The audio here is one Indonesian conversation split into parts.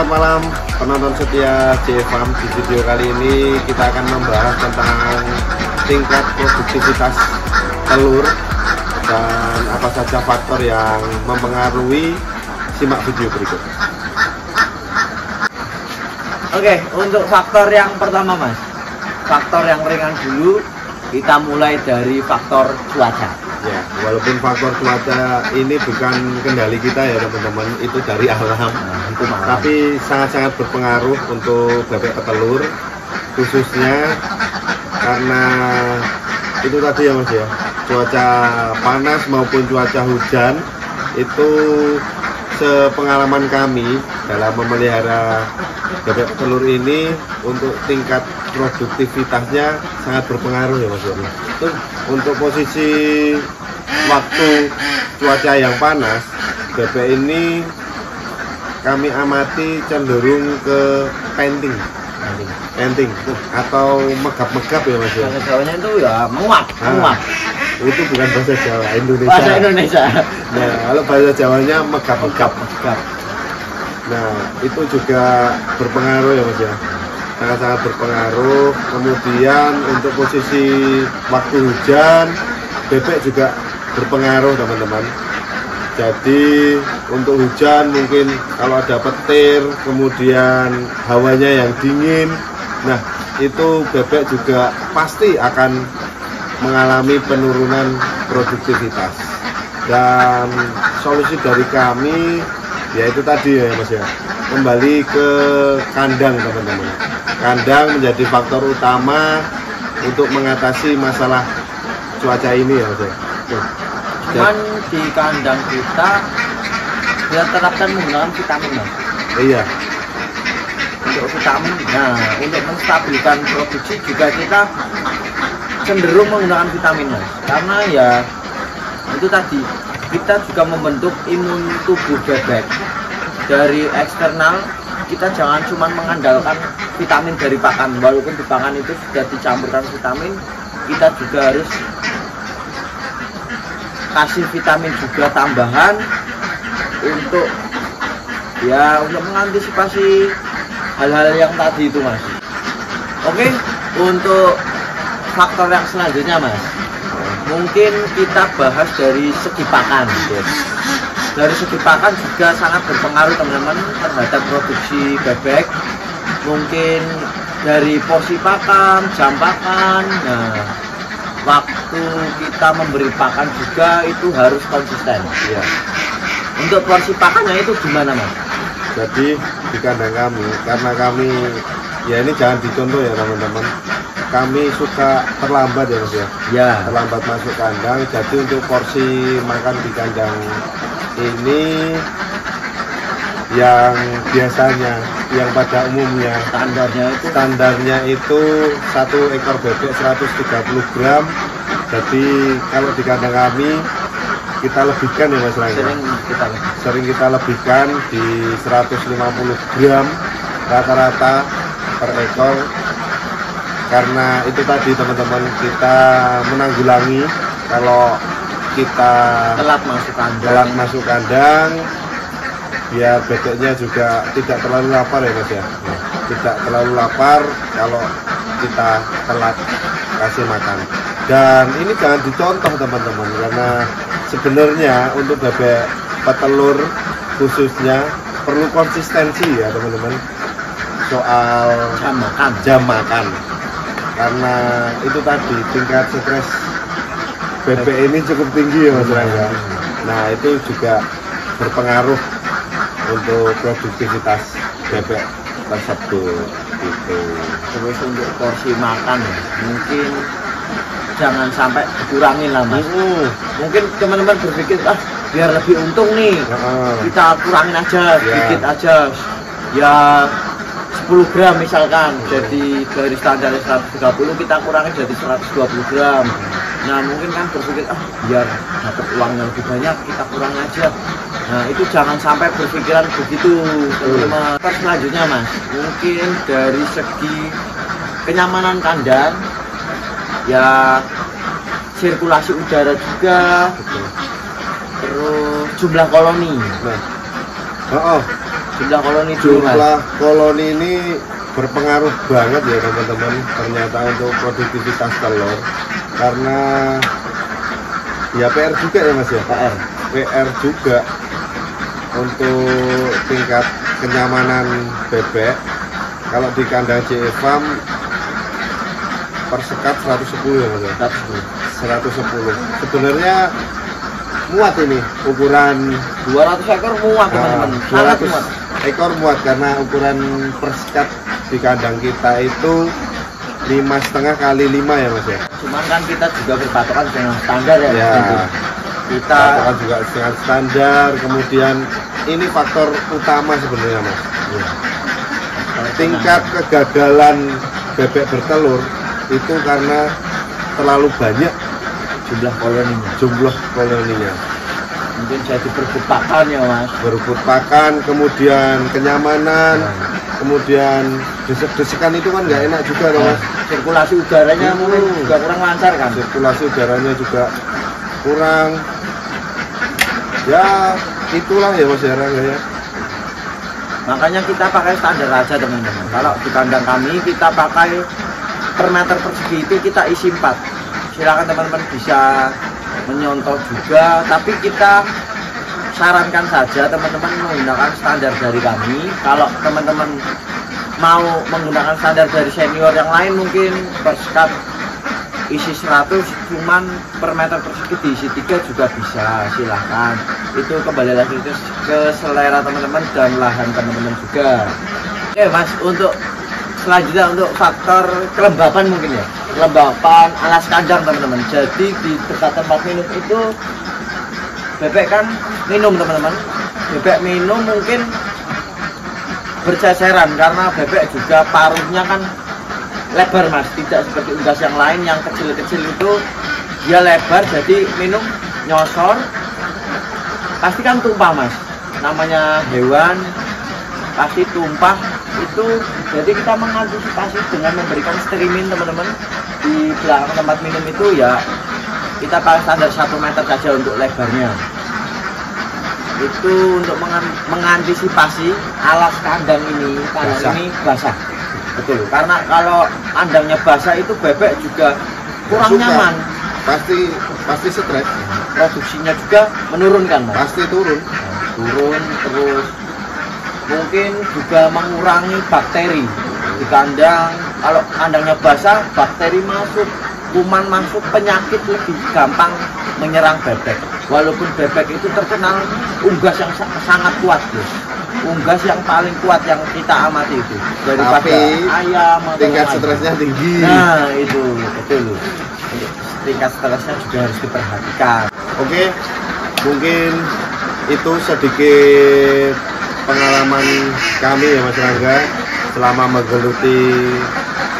Selamat malam penonton setia JFarm. Di video kali ini kita akan membahas tentang tingkat produktivitas telur dan apa saja faktor yang mempengaruhi. Simak video berikut. Oke, untuk faktor yang pertama Mas, faktor yang ringan dulu, kita mulai dari faktor cuaca. Ya, walaupun faktor cuaca ini bukan kendali kita ya teman-teman, itu dari alam, tapi sangat-sangat berpengaruh untuk bebek petelur, khususnya karena itu tadi ya Mas ya, cuaca panas maupun cuaca hujan. Itu sepengalaman kami dalam memelihara bebek petelur ini, untuk tingkat produktivitasnya sangat berpengaruh ya Mas ya. Itu untuk posisi waktu cuaca yang panas, bebek ini kami amati cenderung ke panting atau megap-megap ya Mas ya. Bahasa Jawanya itu ya menguap. Itu bukan bahasa Jawa, Indonesia. Bahasa Indonesia. Nah, kalau bahasa Jawanya megap-megap. Nah, itu juga berpengaruh ya Mas ya, sangat-sangat berpengaruh. Kemudian untuk posisi waktu hujan, bebek juga berpengaruh teman-teman. Jadi untuk hujan mungkin kalau ada petir, kemudian hawanya yang dingin, nah itu bebek juga pasti akan mengalami penurunan produktivitas. Dan solusi dari kami yaitu tadi ya Mas ya, kembali ke kandang teman-teman. Kandang menjadi faktor utama untuk mengatasi masalah cuaca ini ya Mas ya. Cuman di kandang kita terapkan menggunakan vitamin Mas. Iya. Untuk vitamin, nah untuk menstabilkan produksi juga kita cenderung menggunakan vitamin Mas. Karena ya itu tadi, kita juga membentuk imun tubuh bebek dari eksternal. Kita jangan cuma mengandalkan vitamin dari pakan, walaupun di pakan itu sudah dicampurkan vitamin, kita juga harus kasih vitamin juga tambahan untuk mengantisipasi hal-hal yang tadi itu Mas. Oke, untuk faktor yang selanjutnya Mas, mungkin kita bahas dari segi pakan. Dari segi pakan juga sangat berpengaruh teman-teman terhadap produksi bebek. Mungkin dari porsi pakan, jam pakan, nah waktu kita memberi pakan juga itu harus konsisten ya. Untuk porsi pakannya itu gimana Mas? Jadi di kandang kami, karena kami ya ini jangan dicontoh ya teman-teman, kami suka terlambat ya Mas ya. Ya. Terlambat masuk kandang. Jadi untuk porsi makan di kandang ini yang biasanya, yang pada umumnya standarnya itu satu ekor bebek 130 gram. Jadi kalau di kandang kami kita lebihkan ya Mas Rangga. Sering kita lebihkan di 150 gram rata-rata per ekor. Karena itu tadi teman-teman, kita menanggulangi kalau kita telat masuk kandang, biar bebeknya juga tidak terlalu lapar ya Mas ya. Tidak terlalu lapar kalau kita telat kasih makan. Dan ini jangan dicontoh teman-teman, karena sebenarnya untuk bebek petelur khususnya perlu konsistensi ya teman-teman soal jam makan. Karena itu tadi, tingkat stres bebek ini cukup tinggi ya Mas Rangga. Nah itu juga berpengaruh untuk produktivitas bebek tersebut gitu. Terus untuk porsi makan mungkin jangan sampai dikurangin lah Mas. Mungkin teman-teman berpikir biar lebih untung nih, kita kurangin aja sedikit aja ya, 10 gram misalkan. Jadi dari standar 130 kita kurangin jadi 120 gram. Nah mungkin kan berpikir biar dapat uangnya lebih banyak kita kurangin aja. Nah itu jangan sampai berpikiran begitu teman-teman. Selanjutnya Mas, mungkin dari segi kenyamanan kandang ya, sirkulasi udara juga. Terus jumlah koloni. Jumlah koloni ini berpengaruh banget ya teman-teman, ternyata untuk produktivitas telur, karena ya PR juga ya Mas ya, PR juga untuk tingkat kenyamanan bebek. Kalau di kandang CE Farm per sekat 110 ya Mas ya, 110 sebenarnya muat ini, ukuran 200 ekor muat teman-teman, 200 ekor muat karena ukuran per sekat di kandang kita itu 5,5 kali 5 ya Mas ya. Cuman kan kita juga berpatokan dengan standar ya, kita juga dengan standar. Kemudian ini faktor utama sebenarnya Mas ya. Tingkat kegagalan bebek bertelur itu karena terlalu banyak jumlah koloninya. Mungkin jadi berebut pakan ya Mas, berebut pakan, kemudian kenyamanan, kemudian desek-desekan itu kan nggak enak juga loh Mas. Sirkulasi udaranya mungkin juga kurang lancar kan, sirkulasi udaranya juga kurang, ya itulah ya Mas ya. Makanya kita pakai standar aja teman-teman. Kalau di kandang kami kita pakai per meter persegi itu kita isi 4. Silakan teman-teman bisa menyontoh juga, tapi kita sarankan saja teman-teman menggunakan standar dari kami. Kalau teman-teman mau menggunakan standar dari senior yang lain mungkin per sekat isi 100, cuman per meter persegi diisi 3 juga bisa, silahkan. Itu kembali lagi ke selera teman-teman dan lahan teman-teman juga. Oke Mas, untuk selanjutnya untuk faktor kelembapan mungkin ya, kelembapan alas kandang teman-teman. Jadi di dekat tempat minum itu bebek kan minum teman-teman, bebek minum mungkin berceceran karena bebek juga paruhnya kan lebar Mas, tidak seperti unggas yang lain yang kecil-kecil itu dia lebar, jadi minum nyosor pasti kan tumpah Mas, namanya hewan pasti tumpah itu. Jadi kita mengantisipasi dengan memberikan streaming teman-teman di belakang tempat minum itu ya, kita pakai standar 1 meter saja untuk lebarnya. Itu untuk mengantisipasi alas kandang ini basah. Betul, karena kalau kandangnya basah itu bebek juga kurang nyaman. Pasti stres. Produksinya juga menurun kan Mas? Pasti turun terus mungkin juga mengurangi bakteri di kandang. Kalau kandangnya basah, bakteri masuk, kuman masuk, penyakit lebih gampang menyerang bebek. Walaupun bebek itu terkenal unggas yang sangat kuat Bos, unggas yang paling kuat yang kita amati itu daripada ayam atau tingkat stresnya tinggi. Nah itu betul, tingkat stresnya juga harus diperhatikan. Oke, mungkin itu sedikit pengalaman kami ya Mas Rangga selama menggeluti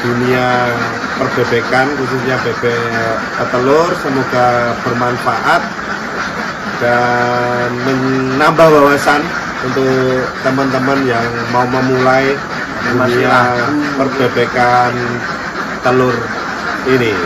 dunia perbebekan, khususnya bebek petelur. Semoga bermanfaat dan menambah wawasan untuk teman-teman yang mau memulai dunia perbebekan telur ini.